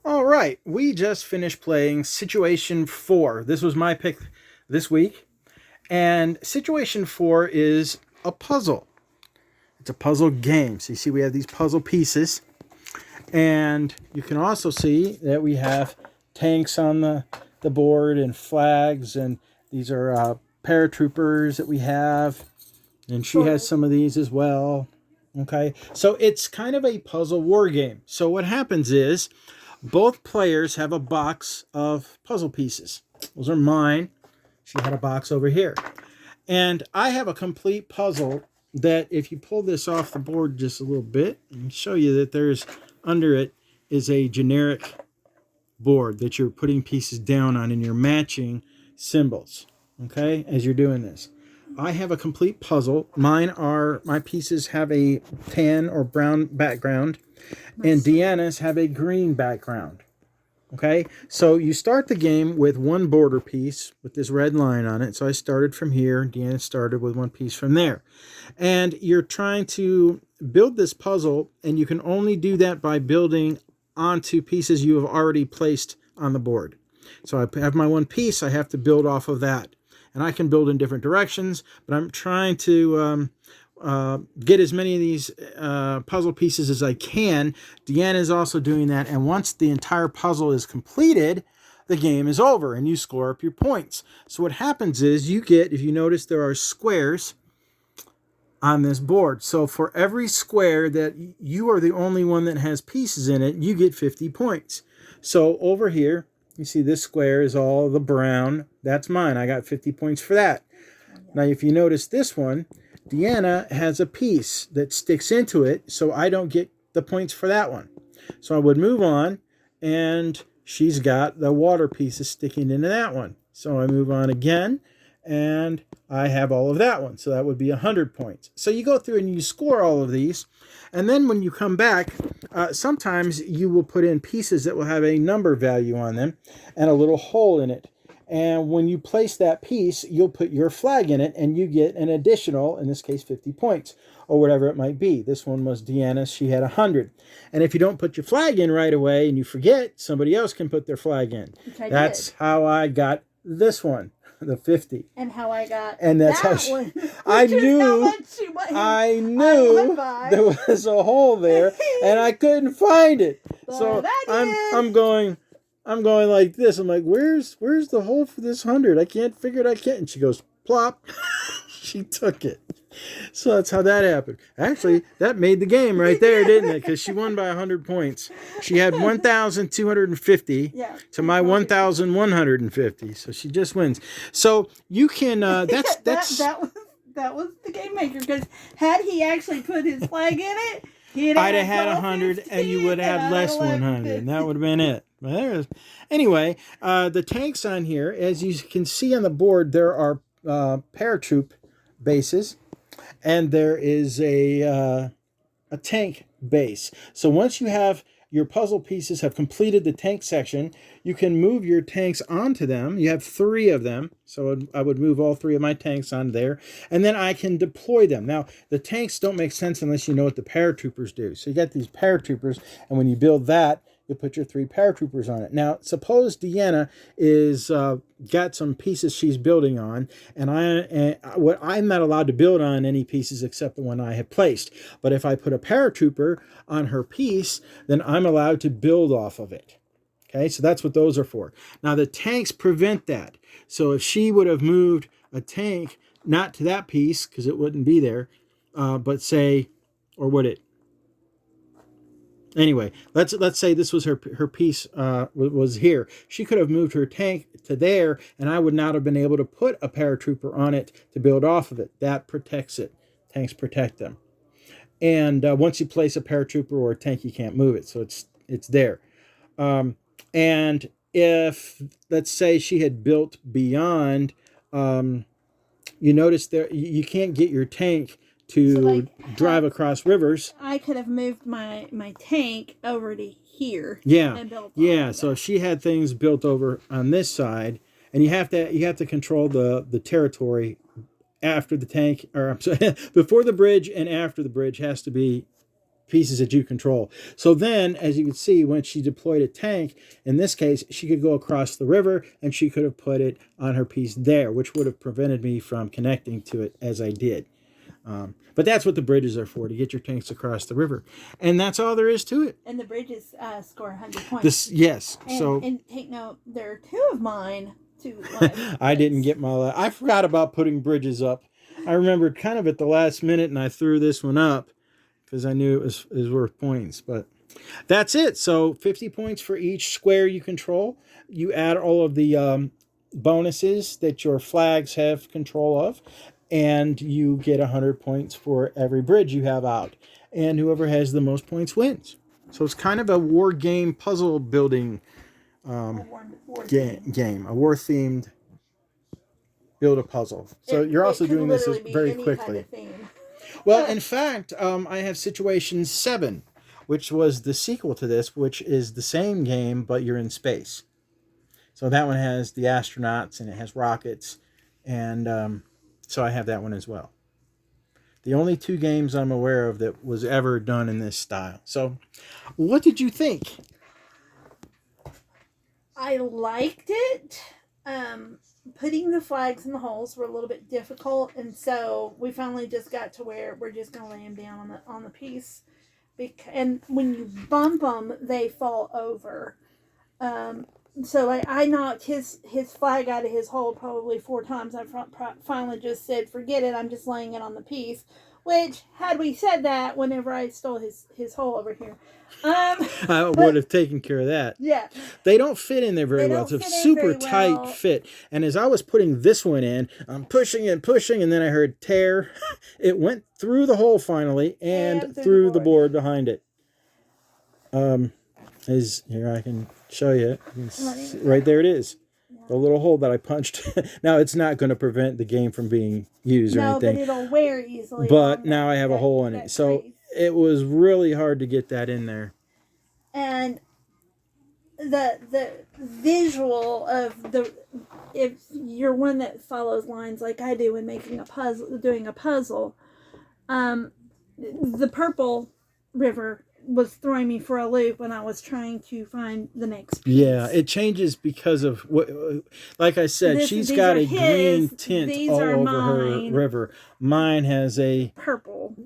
All right, we just finished playing Situation 4. This was my pick this week. And Situation 4 is a puzzle. It's a puzzle game. So you see we have these puzzle pieces. And you can also see that we have tanks on the board and flags. And these are paratroopers that we have. And she has some of these as well. Okay, so it's kind of a puzzle war game. So what happens is both players have a box of puzzle pieces. Those are mine. She had a box over here. And I have a complete puzzle that if you pull this off the board just a little bit, and show you that there's under it is a generic board that you're putting pieces down on and you're matching symbols, okay, as you're doing this. I have a complete puzzle. My pieces have a tan or brown background, and Deanna's have a green background. Okay, so you start the game with one border piece with this red line on it. So I started from here. Deanna started with one piece from there. And you're trying to build this puzzle, and you can only do that by building onto pieces you have already placed on the board. So I have my one piece. I have to build off of that. And I can build in different directions, but I'm trying to get as many of these puzzle pieces as I can. Deanna is also doing that, and once the entire puzzle is completed, the game is over, and you score up your points. So what happens is you get, if you notice, there are squares on this board. So for every square that you are the only one that has pieces in it, you get 50 points. So over here, you see this square is all the brown. That's mine. I got 50 points for that. Now, if you notice this one, Deanna has a piece that sticks into it, so I don't get the points for that one. So I would move on, and she's got the water pieces sticking into that one. So I move on again, and I have all of that one. So that would be 100 points. So you go through and you score all of these, and then when you come back, sometimes you will put in pieces that will have a number value on them and a little hole in it. And when you place that piece, you'll put your flag in it, and you get an additional, in this case, 50 points, or whatever it might be. This one was Deanna. She had 100. And if you don't put your flag in right away and you forget, somebody else can put their flag in. That's how I got this one, the 50. And how I got and that's that how one. I knew there was a hole there, and I couldn't find it. So I'm going like this. I'm like, where's the hole for this 100? I can't figure it. I can't. And she goes, plop. She took it. So that's how that happened. Actually, that made the game right there, didn't it? Because she won by 100 points. She had 1,250 to my 1,150. So she just wins. So you can. That was the game maker. Because had he actually put his flag in it, I'd have had 100, and you would have had less 100, and that would have been it. But anyway, the tanks on here, as you can see on the board, there are paratroop bases, and there is a tank base. So once you have your puzzle pieces have completed the tank section, you can move your tanks onto them. You have 3 of them, so I would move all 3 of my tanks on there, and then I can deploy them. Now, the tanks don't make sense unless you know what the paratroopers do. So you got these paratroopers, and when you build that, you put your 3 paratroopers on it. Now, suppose Deanna is got some pieces she's building on, and I'm not allowed to build on any pieces except the one I have placed. But if I put a paratrooper on her piece, then I'm allowed to build off of it. Okay, so that's what those are for. Now, the tanks prevent that. So if she would have moved a tank, not to that piece, because it wouldn't be there, but say, or would it? Anyway, let's say this was her piece was here. She could have moved her tank to there, and I would not have been able to put a paratrooper on it to build off of it. That protects it. Tanks protect them. And once you place a paratrooper or a tank, you can't move it, so it's there. And if, let's say, she had built beyond, you notice there you can't get your tank to drive across rivers. I could have moved my tank over to here. Yeah, and built so if she had things built over on this side, and you have to control the territory after the tank, or I'm sorry, before the bridge and after the bridge has to be pieces that you control. So then, as you can see, when she deployed a tank, in this case, she could go across the river and she could have put it on her piece there, which would have prevented me from connecting to it as I did. But that's what the bridges are for, to get your tanks across the river. And that's all there is to it. And the bridges score 100 points. Yes. And take note, there are 2 of mine. I didn't get my... I forgot about putting bridges up. I remembered kind of at the last minute, and I threw this one up because I knew it was worth points. But that's it. So 50 points for each square you control. You add all of the bonuses that your flags have control of, and you get 100 points for every bridge you have out. And whoever has the most points wins. So it's kind of a war game puzzle building game. A war-themed build a puzzle. So you're also doing this very quickly. Well, in fact, I have Situation 7, which was the sequel to this, which is the same game, but you're in space. So that one has the astronauts, and it has rockets, and so I have that one as well. The only 2 games I'm aware of that was ever done in this style. So, what did you think? I liked it. Putting the flags in the holes were a little bit difficult, and so we finally just got to where we're just going to lay them down on the piece. And when you bump them, they fall over. So I knocked his flag out of his hole probably 4 times. I finally just said, forget it, I'm just laying it on the piece. Which, had we said that whenever I stole his hole over here. I would have taken care of that. Yeah. They don't fit in there very well. It's a super tight fit. And as I was putting this one in, I'm pushing and pushing, and then I heard tear. It went through the hole finally and through the board behind it. Here, I can show you. Right there it is. The little hole that I punched. Now, it's not going to prevent the game from being used or anything. No, but it'll wear easily. But now I have a hole in it. So it was really hard to get that in there. And the visual of if you're one that follows lines like I do when doing a puzzle, the purple river was throwing me for a loop when I was trying to find the next piece. Yeah, it changes because of what, like I said, she's got a green tint all over her river. Mine has a purple,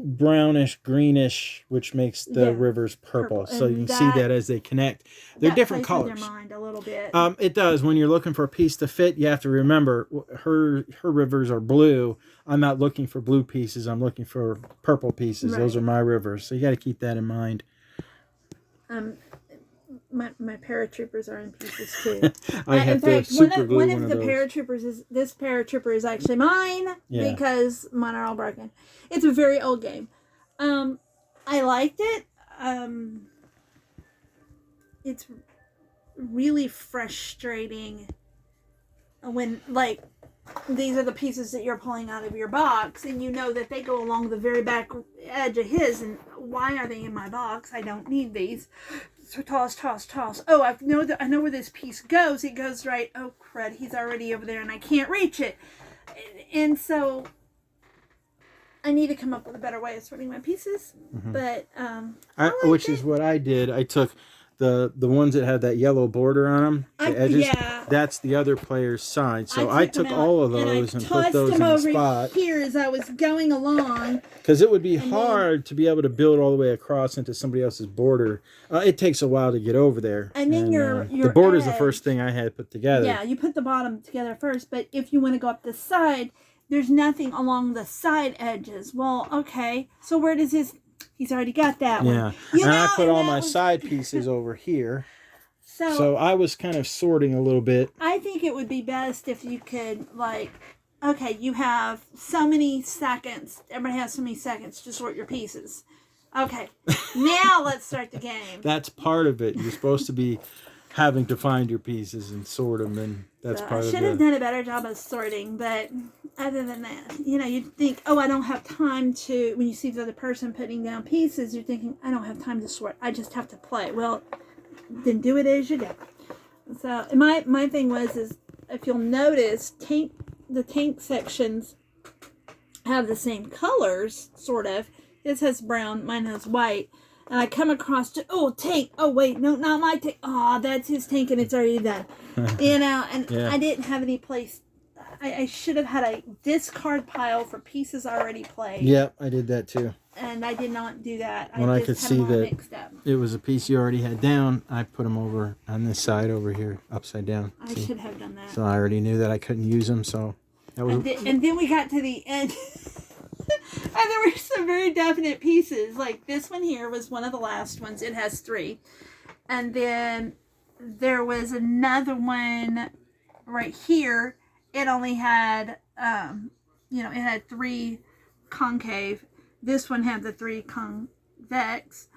brownish, greenish, which makes the rivers purple. So you can see that as they connect. They're different colors. Their mind a little bit. It does. When you're looking for a piece to fit, you have to remember her rivers are blue. I'm not looking for blue pieces. I'm looking for purple pieces. Right. Those are my rivers. So you got to keep that in mind. My paratroopers are in pieces too. In fact, one of the paratroopers is this paratrooper is actually mine because mine are all broken. It's a very old game. I liked it. It's really frustrating when these are the pieces that you're pulling out of your box, and you know that they go along the very back edge of his, and why are they in my box? I don't need these. So toss. Oh, I know where this piece goes. It goes right. Oh, crud, he's already over there, and I can't reach it. And so I need to come up with a better way of sorting my pieces. Mm-hmm. But which is what I did. I took the ones that had that yellow border on them, the edges. Yeah. That's the other player's side. So I took all of those and put those in the spot here as I was going along. Because it would be hard to be able to build all the way across into somebody else's border. It takes a while to get over there. And then the border is the first thing I had put together. Yeah, you put the bottom together first. But if you want to go up the side, there's nothing along the side edges. Well, okay. So where does his... He's already got that one. Yeah, I put all my side pieces over here. So I was kind of sorting a little bit. I think it would be best if you could, okay, you have so many seconds. Everybody has so many seconds to sort your pieces. Okay, now let's start the game. That's part of it. You're supposed to be having to find your pieces and sort them, and that's part of it. I should have done a better job of sorting, but other than that, you'd think, oh, I don't have time to, when you see the other person putting down pieces, you're thinking, I don't have time to sort. I just have to play. Well, then do it as you go. So my thing is if you'll notice, the tank sections have the same colors, sort of, His has brown, mine has white. And I come across, tank. Oh, wait, no, not my tank. Oh, that's his tank and it's already done. And Yeah. I didn't have any place. I should have had a discard pile for pieces already played. Yep, I did that too. And I did not do that. When I just could had see them all that mixed up. it was a piece you already had down, I put them over on this side over here, upside down. I should have done that. So I already knew that I couldn't use them, so that was... And then we got to the end. And there were some very definite pieces. Like this one here was one of the last ones. It has 3. And then there was another one right here. It only had, it had 3 concave. This one had the 3 convex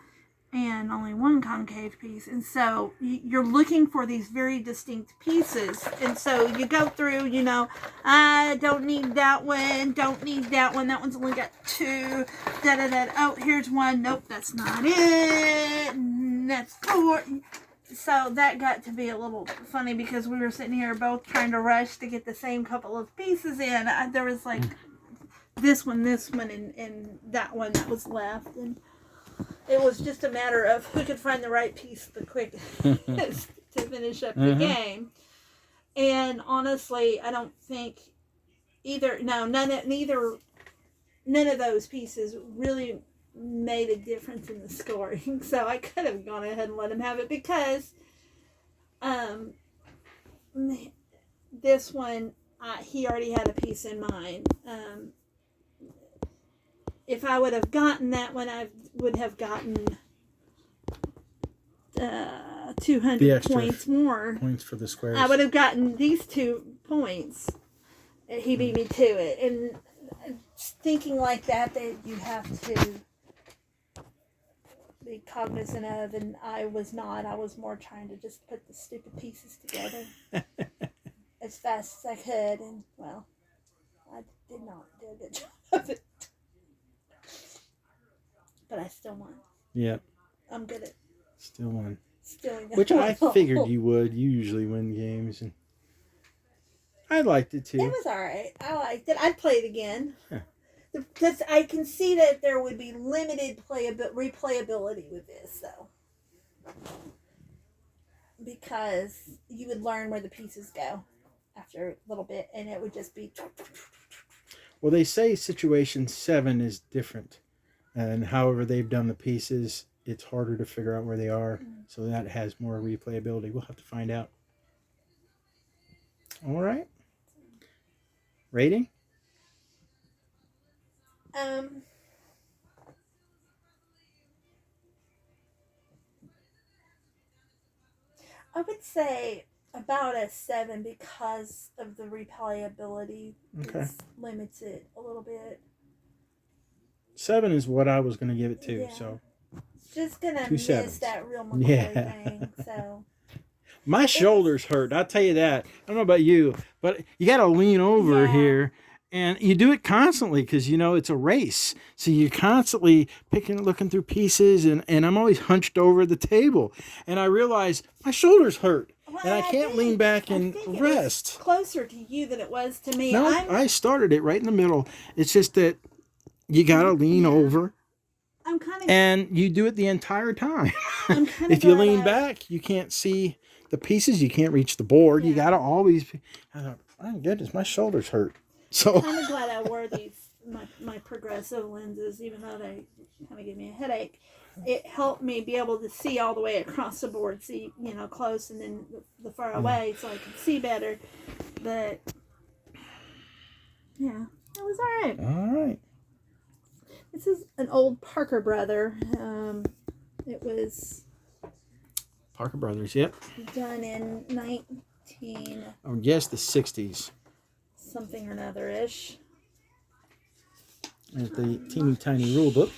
and only 1 concave piece. And so you're looking for these very distinct pieces. And so you go through, I don't need that one. Don't need that one. That one's only got 2. Da-da-da. Oh, here's 1. Nope, that's not it. That's 4. So that got to be a little funny because we were sitting here both trying to rush to get the same couple of pieces in. There was like this one, and that one that was left. And it was just a matter of who could find the right piece the quickest to finish up the game. And honestly, I don't think none of those pieces really made a difference in the scoring. So I could have gone ahead and let him have it because this one, he already had a piece in mind. If I would have gotten that one, I would have gotten 200 points more. Points for the squares. I would have gotten these 2 points. He beat me to it. And thinking like that you have to be cognizant of, and I was not. I was more trying to just put the stupid pieces together as fast as I could, and, well, I did not do a good job of it. But I still won. Yep. I'm good at still won. stealing. Which I figured you would. You usually win games, and I liked it too. It was all right. I liked it. I'd play it again. Because I can see that there would be limited replayability with this, though. Because you would learn where the pieces go after a little bit, and it would just be... Well, they say Situation 7 is different. And however they've done the pieces, it's harder to figure out where they are. So that has more replayability. We'll have to find out. All right. Rating? I would say about a 7 because of the replayability. Okay. It's limited a little bit. 7 is what I was going to give it to. Yeah. So just gonna 2 miss 7s. that real McCoy thing. So my shoulders hurt. I'll tell you that. I don't know about you, but you got to lean over here. And you do it constantly because, it's a race. So you're constantly looking through pieces, and I'm always hunched over the table. And I realize my shoulders hurt. Well, and I can't lean back and rest. Closer to you than it was to me. No, I started it right in the middle. It's just that you got to lean over. I'm kind of... And you do it the entire time. I'm kind of if you lean back, you can't see the pieces. You can't reach the board. You got to always... I thought, my goodness, my shoulders hurt. So I'm kind of glad I wore these my progressive lenses, even though they kind of give me a headache. It helped me be able to see all the way across the board, see close and then the far away, so I could see better. But yeah, it was all right. All right. This is an old Parker Brother. It was Parker Brothers. Yep. done in 19 Oh yes, the 60s. something or another ish. There's the teeny tiny rule book.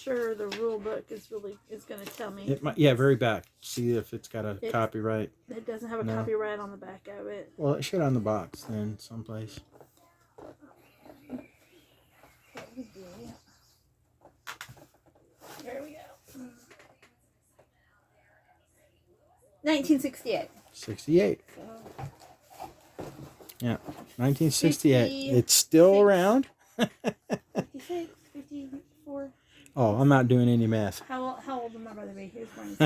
Sure, the rule book is going to tell me. It might, very back. See if it's got a copyright. It doesn't have a copyright on the back of it. Well, it should on the box then, someplace. There we go. 1968. 68. So, Yeah, 1968. 50, It's still 6. around. 56, 54. Oh, I'm not doing any math. How old will my brother be? He was born in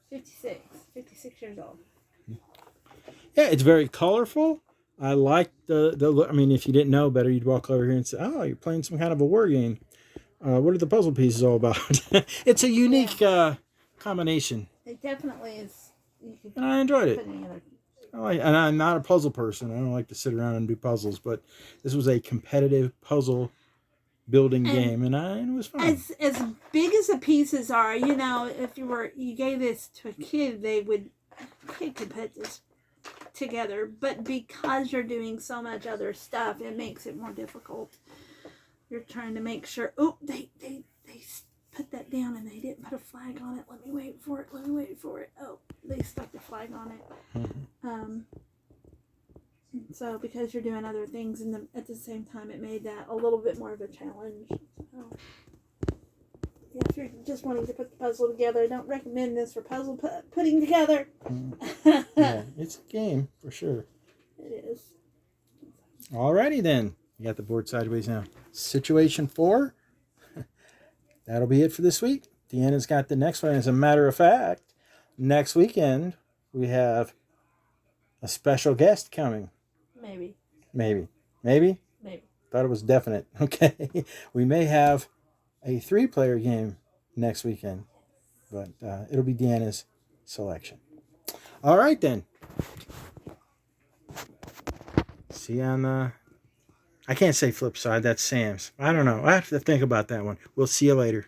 68. 56 years old. Yeah, it's very colorful. I like the look. I mean, if you didn't know better, you'd walk over here and say, "Oh, you're playing some kind of a war game. What are the puzzle pieces all about?" It's a unique combination, It definitely is. You could and I enjoyed it. put any other. And I'm not a puzzle person. I don't like to sit around and do puzzles, but this was a competitive puzzle building game, and it was fun. As big as the pieces are, you know, if you gave this to a kid, kid could put this together. But because you're doing so much other stuff, it makes it more difficult. You're trying to make sure. Oh, they put that down and they didn't put a flag on it. Let me wait for it. Oh, they stuck the flag on it. So because you're doing other things at the same time, it made that a little bit more of a challenge. So, yeah, if you're just wanting to put the puzzle together, I don't recommend this for puzzle putting together. Yeah, it's a game for sure. It is. Alrighty then. You got the board sideways now. Situation 4. That'll be it for this week. Deanna's got the next one. As a matter of fact, next weekend we have a special guest coming. Maybe. Thought it was definite. Okay. We may have a 3-player game next weekend, but it'll be Deanna's selection. All right then. See you on the... I can't say flip side. That's Sam's. I don't know. I have to think about that one. We'll see you later.